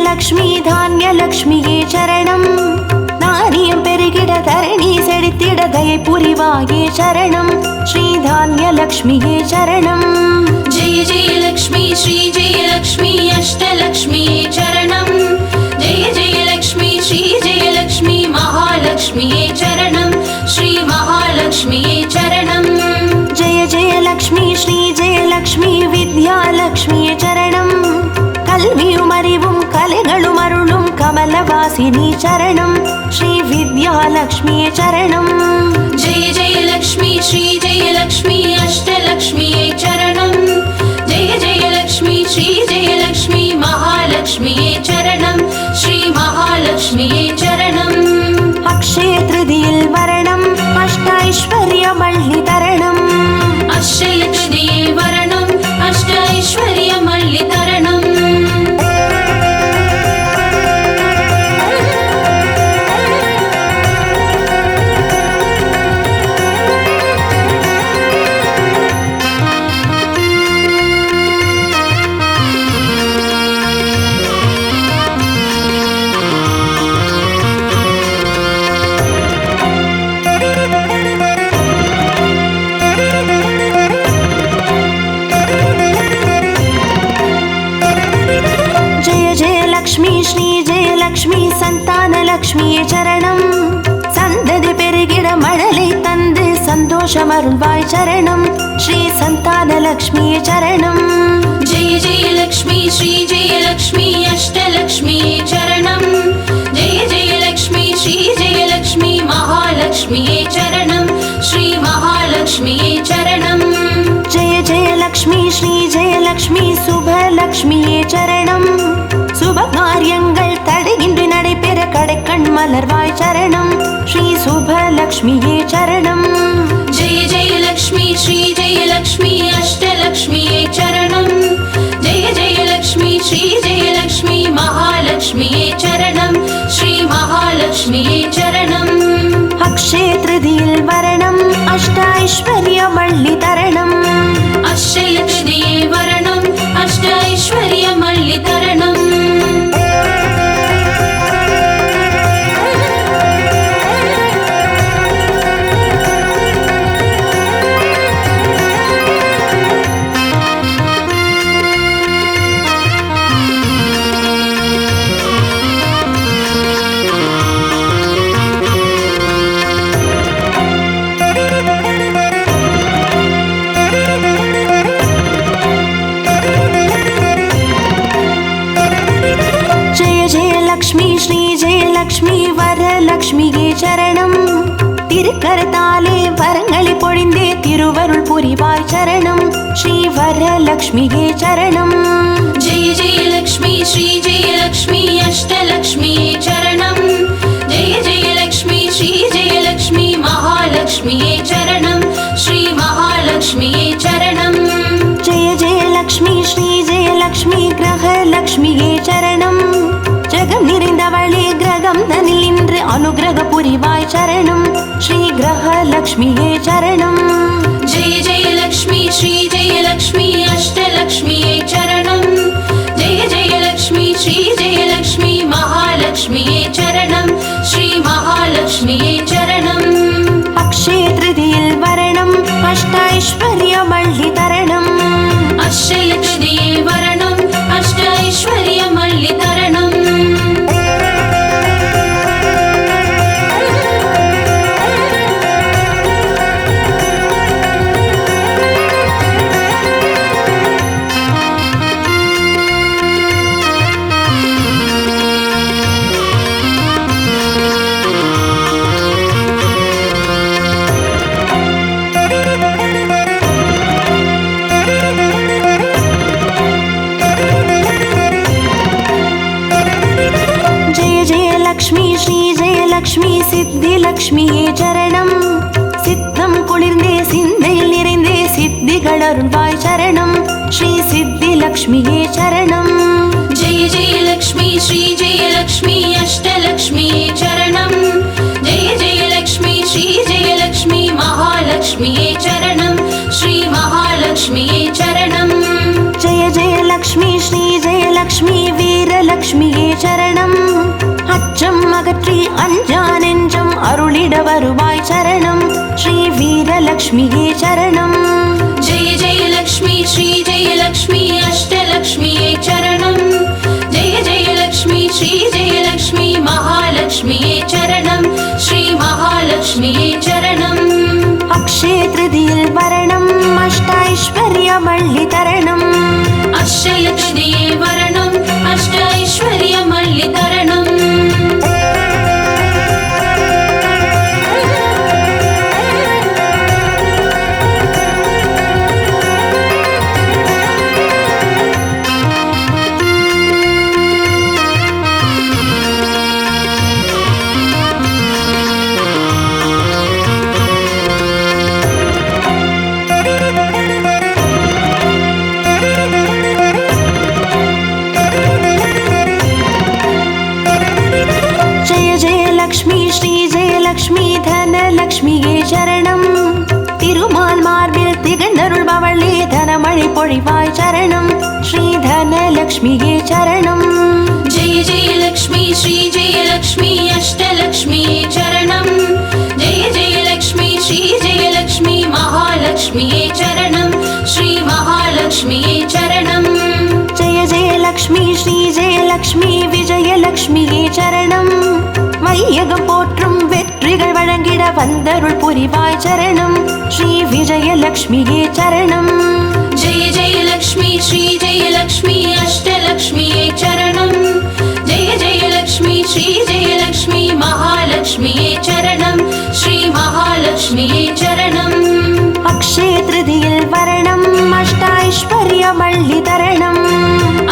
லக்ஷ்மி தானியலக்ஷ்மியே சரணம். தானியம் பெருகிட தரணி செழித்திட தயை புரிவாயே சரணம். ஸ்ரீ தானியலக்ஷ்மியே சரணம். जय जय लक्ष्मी श्री जय लक्ष्मी अष्टलक्ष्मिये चरणं. जय जय लक्ष्मी श्री जय लक्ष्मी महालक्ष्मिये चरणं. श्री महालक्ष्मिये चरणं. जय जय लक्ष्मी श्री जय लक्ष्मी வித்யாலக்ஷ்மியே சரணம். கல்வியும் அறிவும் கலைகளும் அருளும் கமலவாசினி சரணம். ஸ்ரீ வித்யாலக்ஷ்மியே சரணம். जय जय लक्ष्मी श्री जय लक्ष्मी अष्टलक्ष्मिये चरणं. जय जय लक्ष्मी श्री जय लक्ष्मी महालक्ष्मिये चरणं. श्री महालक्ष्मिये चरणं. अक्षय तृतीயில் வரணம் அஷ்டைஸ்வரியமள்ளி தரணம். अक्षय तृतीये वरणम् अष्टैश्वर्यमल्लि तरणम्. சந்தானலக்ஷ்மியே சரணம். சந்ததி பெருகிட மழலை தந்து சந்தோஷமருள்வாய் சரணம். ஸ்ரீ சந்தானலக்ஷ்மியே சரணம். जय जय लक्ष्मी श्री जय लक्ष्मी अष्टलक्ष्मिये चरणं. जय जय लक्ष्मी श्री जय लक्ष्मी महालक्ष्मिये चरणं. श्री महालक्ष्मिये चरणं. जय जय लक्ष्मी श्री जय लक्ष्मी शुभलक्ष्मिये चरणं. மலர்வாய் சரணம் ஸ்ரீ சுபலக்ஷ்மியே சரணம். जय जय लक्ष्मी श्री जय लक्ष्मी अष्टलक्ष्मीये चरणं जय जय लक्ष्मी श्री जय लक्ष्मी महालक्ष्मीये चरणं श्री महालक्ष्मीये चरणं. அக்ஷய திருதியில் வரணம் அஷ்டைஸ்வர்யமள்ளி தரணம். अक्षय तृतीये वरणम् अष्ट ऐश्वर्यमल्लितरणम्. லக்ஷ்மி ஸ்ரீ ஜெயலக்ஷ்மி வரலக்ஷ்மியே சரணம். திருக்கரத்தாலே வரங்களை பொழிந்தே திருவருள் புரிவாய் சரணம் ஸ்ரீ வரலக்ஷ்மியே சரணம். जय जय लक्ष्मी श्री जय लक्ष्मी अष्टलक्ष्मीये चरणं जय जय लक्ष्मी श्री जय लक्ष्मी महालक्ष्मीये चरणं श्री महालक्ष्मीये चरणं. ஜெய ஜெயலக்ஷ்மி ஸ்ரீ ஜெயலக்ஷ்மி கிரகலக்ஷ்மியே சரணம். ஜெகம் நிறைந்தவளே கிரகம் தனில் இன்று அனுகிரக புரிவாய் சரணம் ஸ்ரீ கிரகலக்ஷ்மியே சரணம். जय जय लक्ष्मी श्री जय लक्ष्मी अष्टलक्ष्मीये चरणं जय जय लक्ष्मी श्री जय लक्ष्मी महालक्ष्मीये चरणं श्री महालक्ष्मीये चरणं. அக்ஷய திருதியில் வரணம் அஷ்டைஸ்வர்யமள்ளி தரணம். अक्षय तृतीये वरणम् अष्ट ऐश्वर्यमल्लितरणम्. லக்ஷ்மி ஸ்ரீ ஜெயலக்ஷ்மி சித்திலக்ஷ்மியே சரணம். சித்தம் குளிர்ந்தே சிந்தையில் நிறைந்தே சித்திகள் அருள்வாய் சரணம் ஸ்ரீ சித்திலக்ஷ்மியே சரணம். जय जय लक्ष्मी श्री जय लक्ष्मी अष्टलक्ष्मीये चरणं जय जय लक्ष्मी श्री जय लक्ष्मी महालक्ष्मीये चरणं श्री महालक्ष्मीये चरणं. ஜெய ஜெயலக்ஷ்மி ஸ்ரீ ஜெயலக்ஷ்மி வீரலக்ஷ்மியே சரணம். அச்சம் அகற்றி அஞ்சா நெஞ்சம் அருளிட வருவாய் சரணம் ஸ்ரீ வீரலக்ஷ்மியே சரணம். जय जय लक्ष्मी श्री जय लक्ष्मी अष्टलक्ष्मीये चरणं जय जय लक्ष्मी श्री जय लक्ष्मी महालक्ष्मीये चरणं श्री महालक्ष्मीये चरणं. அக்ஷய திருதியில் வரணம் அஷ்டைஸ்வர்யமள்ளி தரணம். अक्षय तृतीये वरणम् अष्ट ऐश्वर्यमल्लितरणम्. லக்ஷ்மி ஸ்ரீ ஜெயலக்ஷ்மி தனலக்ஷ்மியே சரணம். திருமால் மார்பில் திகழ்ந்தருள்பவளே தனமழை பொழிவாய் சரணம் ஸ்ரீ தனலக்ஷ்மியே சரணம். जय जय लक्ष्मी श्री जय लक्ष्मी अष्टलक्ष्मीये चरणं जय जय लक्ष्मी श्री जय लक्ष्मी महालक्ष्मीये चरणं श्री महालक्ष्मीये चरणं. ஜெய ஜெயலக்ஷ்மி ஸ்ரீ ஜெயலக்ஷ்மி விஜயலக்ஷ்மியே சரணம். வையகம் போற்றும் வெற்றிகள் வழங்கிட வந்தருள் புரிவாய் சரணம் ஸ்ரீ விஜயலக்ஷ்மியே சரணம். जय जय लक्ष्मी श्री जय लक्ष्मी अष्टलक्ष्मीये चरणं जय जय लक्ष्मी श्री जय लक्ष्मी महालक्ष्मीये चरणं श्री महालक्ष्मीये चरणं. அக்ஷய திருதியில் வரணம் அஷ்டைஸ்வர்யமள்ளி தரணம்.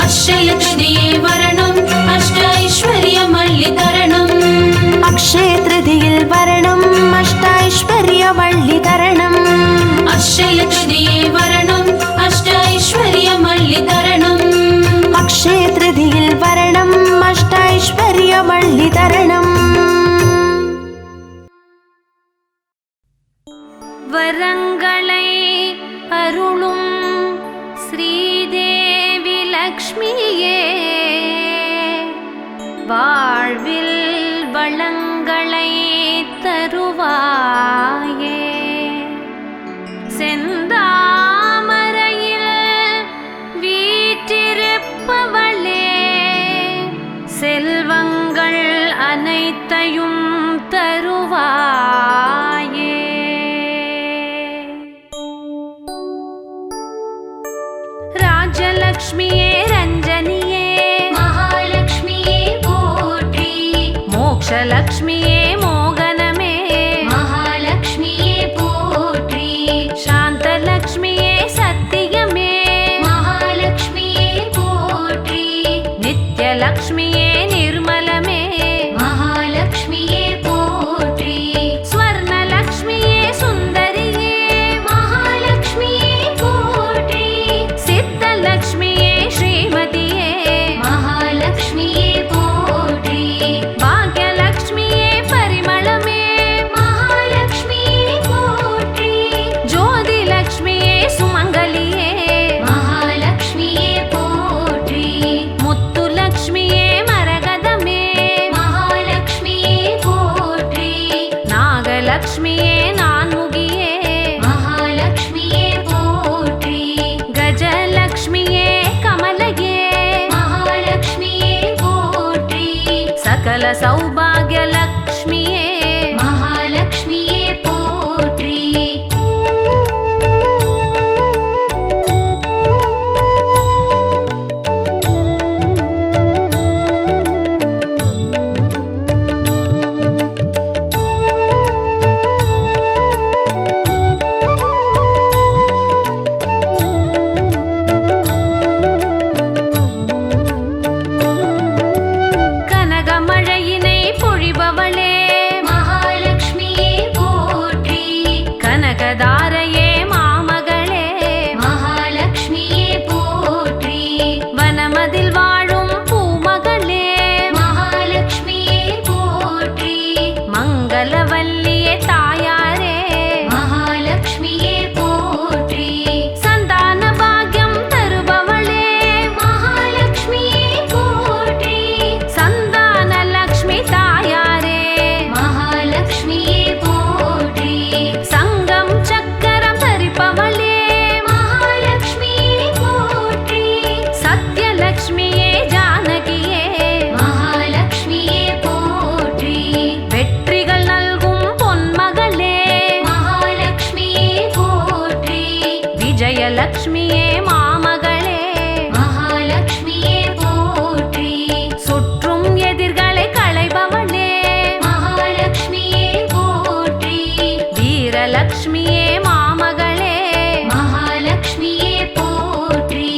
अक्षय तृतीये वरणम् अष्ट ऐश्वर्यमल्लितरणम्. அக்ஷய அனைத்தையும் தருவாயே. ராஜலக்ஷ்மியே ரஞ்சனியே மகாலட்சுமியே போற்றி. மோக்ஷலக்ஷ்மியே மோகனமே மகாலட்சுமியே போற்றி. சாந்தலக்ஷ்மியே சத்தியமே மகாலட்சுமியே போற்றி. நித்யலக்ஷ்மியே நிர்மலமே மகாலட்சுமியே போற்றி. ஸ்வர்ணலக்ஷ்மியே சுந்தரியே மகாலட்சுமியே போற்றி. சித்தலக்ஷ்மியே ஸ்ரீமதியே மகாலட்சுமியே போற்றி. பாக்யலக்ஷ்மியே பரிமளமே மகாலட்சுமியே போற்றி. ஜோதிலக்ஷ்மியே சுமங்கலியே மகாலட்சுமியே போற்றி. முத்துலக்ஷ்மியே மரகதமே மகாலட்சுமியே போற்றி. நாகலக்ஷ்மியே நான்முகியே மகாலட்சுமியே போற்றி. கஜலக்ஷ்மியே கமலயே மகாலட்சுமியே போற்றி. சகல சௌபாகியலக்ஷ்மியே மகாலட்சுமியே போற்றி. கனகமழையினை பொழிபவளே மகாலட்சுமியே போற்றி. கனகதாரையே மாமகளே மகாலட்சுமியே போற்றி. வனமதில் வாழும் பூமகளே மகாலட்சுமியே போற்றி. மங்களவல்லியே தாயாரே மகாலட்சுமியே போற்றி. சந்தான பாக்யம் தருபவளே மகாலட்சுமியே போற்றி. சந்தான லக்ஷ்மி தாயாரே மகாலட்சுமியே போற்றி. சங்கம் சக்கரம் தரிப்பவளே மகாலட்சுமியே போற்றி. சத்யலக்ஷ்மியே ஜானகியே மகாலட்சுமியே போற்றி. வெற்றிகள் நல்கும் பொன்மகளே மகாலட்சுமியே போற்றி. விஜயலக்ஷ்மியே மாமகளே மகாலட்சுமியே போற்றி. சுற்றும் எதிர்களை களைபவளே மகாலட்சுமியே போற்றி. வீரலக்ஷ்மியே மாமகளே மகாலட்சுமியே போற்றி.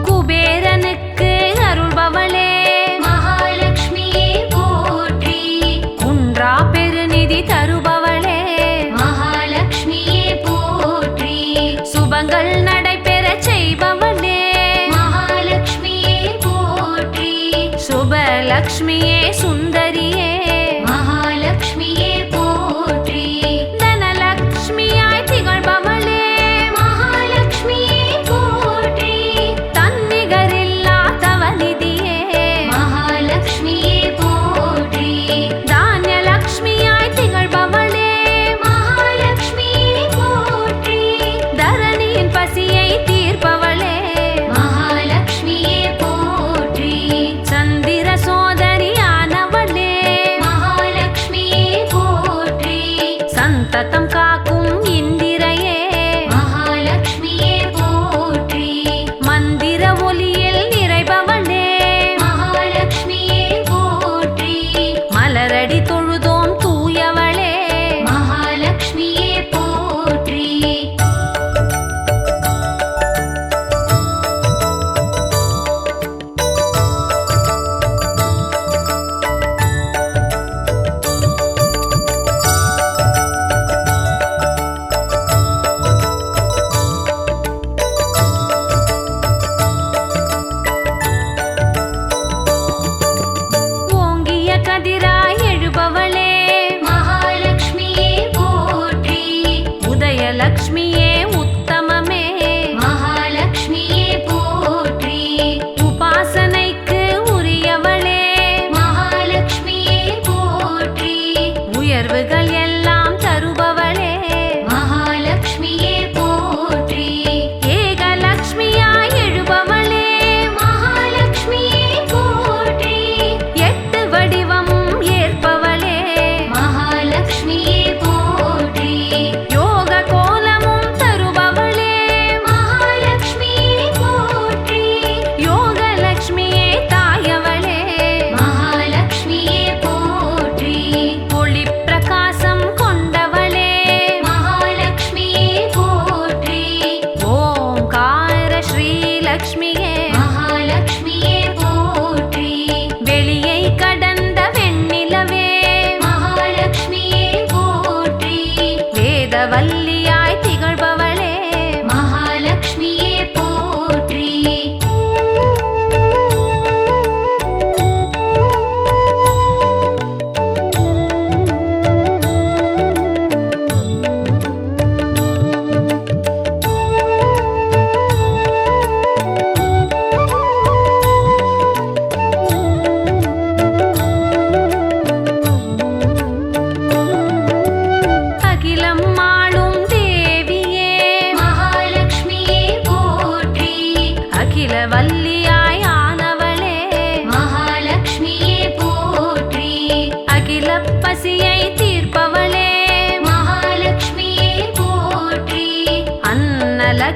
குபேரனுக்கு அருள்பவளே மகாலட்சுமியே போற்றி. குன்றா பெருநிதி தருபவளே மகாலட்சுமியே போற்றி. சுபங்கள் நடைபெறச் செய்பவளே மகாலட்சுமியே போற்றி. சுபலக்ஷ்மியே சுந்தரியே மகாலட்சுமியே போற்றி. தனலக்ஷ்மியாய் திகழ்பவளே மகாலட்சுமியே போற்றி. தன்னிகரில்லா தவநிதியே மகாலட்சுமியே போற்றி. தானியலக்ஷ்மியாய் திகழ்பவளே மகாலட்சுமியே போற்றி. தரணியின் பசியை தீர்ப்பவளே மகாலட்சுமியே போற்றி. சந்திர சோதரியானவளே மகாலட்சுமியே போற்றி. சந்ததம் காக்கும் இந்திரையே மகாலட்சுமியே போற்றி. மந்திர ஒலியில் நிறைபவளே மகாலட்சுமியே போற்றி. மலரடி தொழுதோம் தூயவளே மகாலட்சுமியே போற்றி. லக்ஷ்மியே உத்தமமே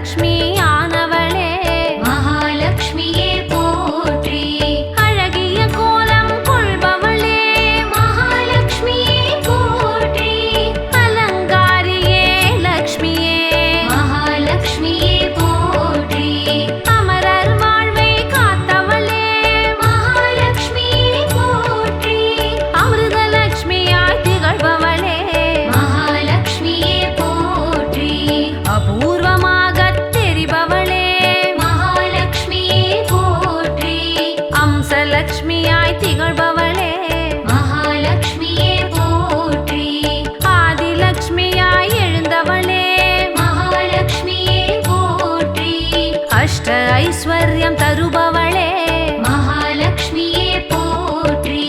அஷ்டலக்ஷ்மியானவளே மகாலட்சுமியே போற்றி. அழகிய கோலம் கொள்பவளே மகாலட்சுமியே போற்றி. அலங்காரியே லக்ஷ்மியே மகாலட்சுமியே போற்றி. அமரர் வாழ்வை காத்தவளே மகாலட்சுமியே போற்றி. அமிர்தலக்ஷ்மியாய் திகழ்பவளே மகாலட்சுமியே போற்றி. அபூர்வமாகத் தெரிபவளே மகாலட்சுமியே போற்றி. அம்சலக்ஷ்மியாய் திகழ்பவளே மகாலட்சுமியே போற்றி. ஆதிலக்ஷ்மியாய் எழுந்தவளே மகாலட்சுமியே போற்றி. அஷ்ட ஐஸ்வர்யம் தருபவளே மகாலட்சுமியே போற்றி.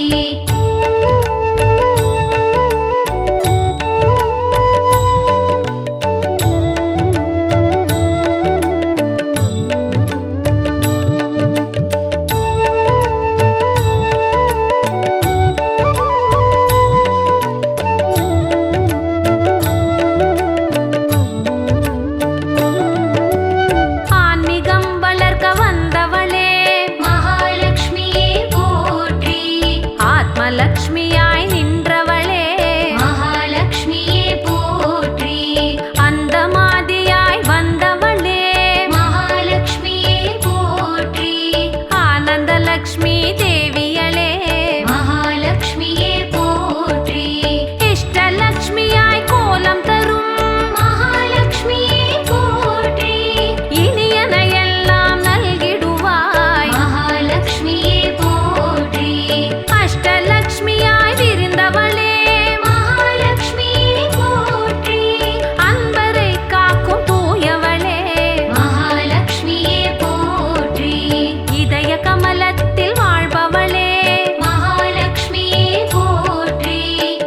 ஆன்மீகம் வளர்க்க வந்தவளே மகாலட்சுமியே போற்றி. ஆத்மலக்ஷ்மியாய் நின்றவளே மகாலட்சுமியே போற்றி. அந்தமாதியாய் வந்தவளே மகாலட்சுமியே போற்றி. ஆனந்தலக்ஷ்மி தேவியளே மகாலட்சுமியே போற்றி. இஷ்டலக்ஷ்மியாய் கோலம் தரும் மகாலட்சுமியே போற்றி. இனியனையெல்லாம் நல்கிடுவாய் மகாலட்சுமியே போற்றி. அஷ்டலக்ஷ்மியாய் விரிந்தவளே மகாலட்சுமியே போற்றி. அன்பரை காக்கும் தூயவளே மகாலட்சுமியே போற்றி. இதய கமலத்தில் வாழ்பவளே மகாலட்சுமியே போற்றி.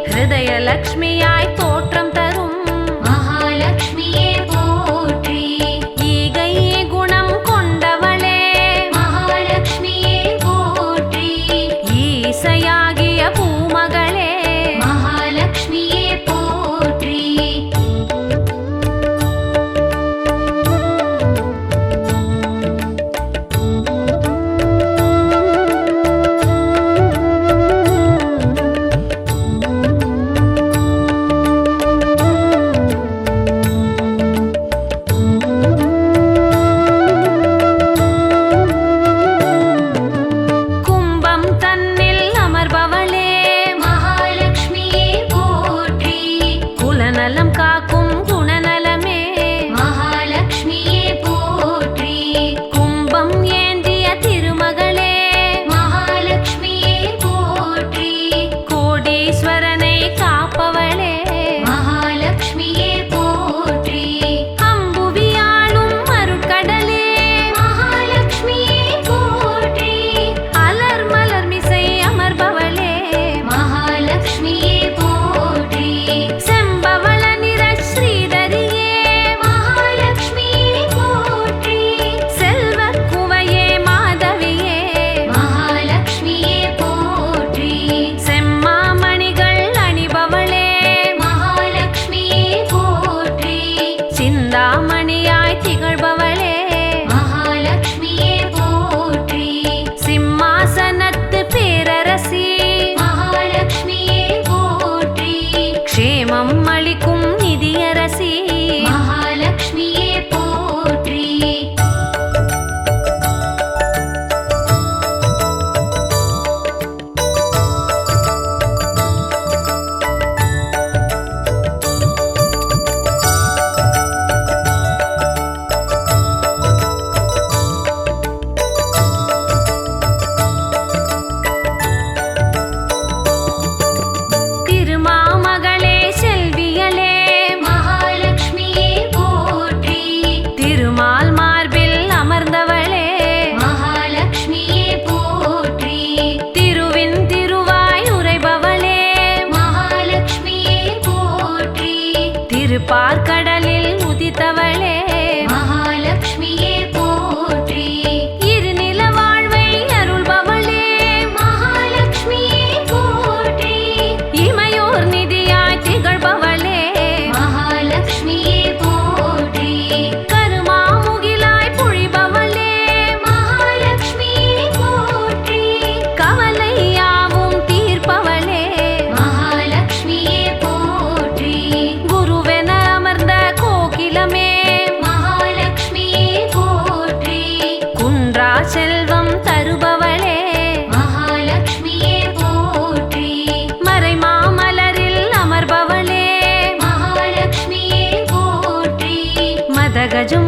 ஹிருதயலக்ஷ்மியாய் தோற்றம் தரும் மகாலட்சுமியே போற்றி. ஈகை குணம் கொண்டவளே மகாலட்சுமியே போற்றி. ஈசையாகிய பூமகளே மகாலட்சுமியே போற்றி. கும்பம் தன்னில் அமர்பவளே மகாலட்சுமியே போற்றி. குலநலம் காக்கும் குணநலமே மகாலட்சுமியே போற்றி. கும்பம் ஏந்திய திருமகளே மகாலட்சுமியே போற்றி. கோடீஸ்வரனை காப்பவளே மகாலட்சுமியே போற்றி. அம்புவியாளும் அருட்கடலே மகாலட்சுமியே போற்றி. அலர் மலர் மிசை அமர்பவளே மகாலட்சுமியே போற்றி. செம்பவள நிற ஸ்ரீதரியே மகாலட்சுமியே போற்றி. செல்வக் குவையே மாதவியே மகாலட்சுமியே போற்றி. செம்மாமணிகள் அணிபவளே மகாலட்சுமியே போற்றி. சிந்தாமணியாய் திகழ்பவளே மகாலட்சுமியே போற்றி. சிம்மாசனத்து பேரரசி மகாலட்சுமியே போற்றி. க்ஷேமம் அளிக்கும் நிதியரசி மகாலட்சுமியே போற்றி. திருமாமகளே செல்வியலே மகாலட்சுமியே போற்றி. திருமால் மார்பில் அமர்ந்தவளே மகாலட்சுமியே போற்றி. திருவின் திருவாய் உரைபவளே மகாலட்சுமியே போற்றி. திருப்பார்கடலில் உதித்தவளே மகாலட்சுமியே போற்றி. இருநில வாழ்வை அருள்பவளே மகாலட்சுமியே போற்றி. இமையோர் நிதியாய் திகழ்பவளே மகாலட்சுமியே போற்றி. கருமாம கஜம்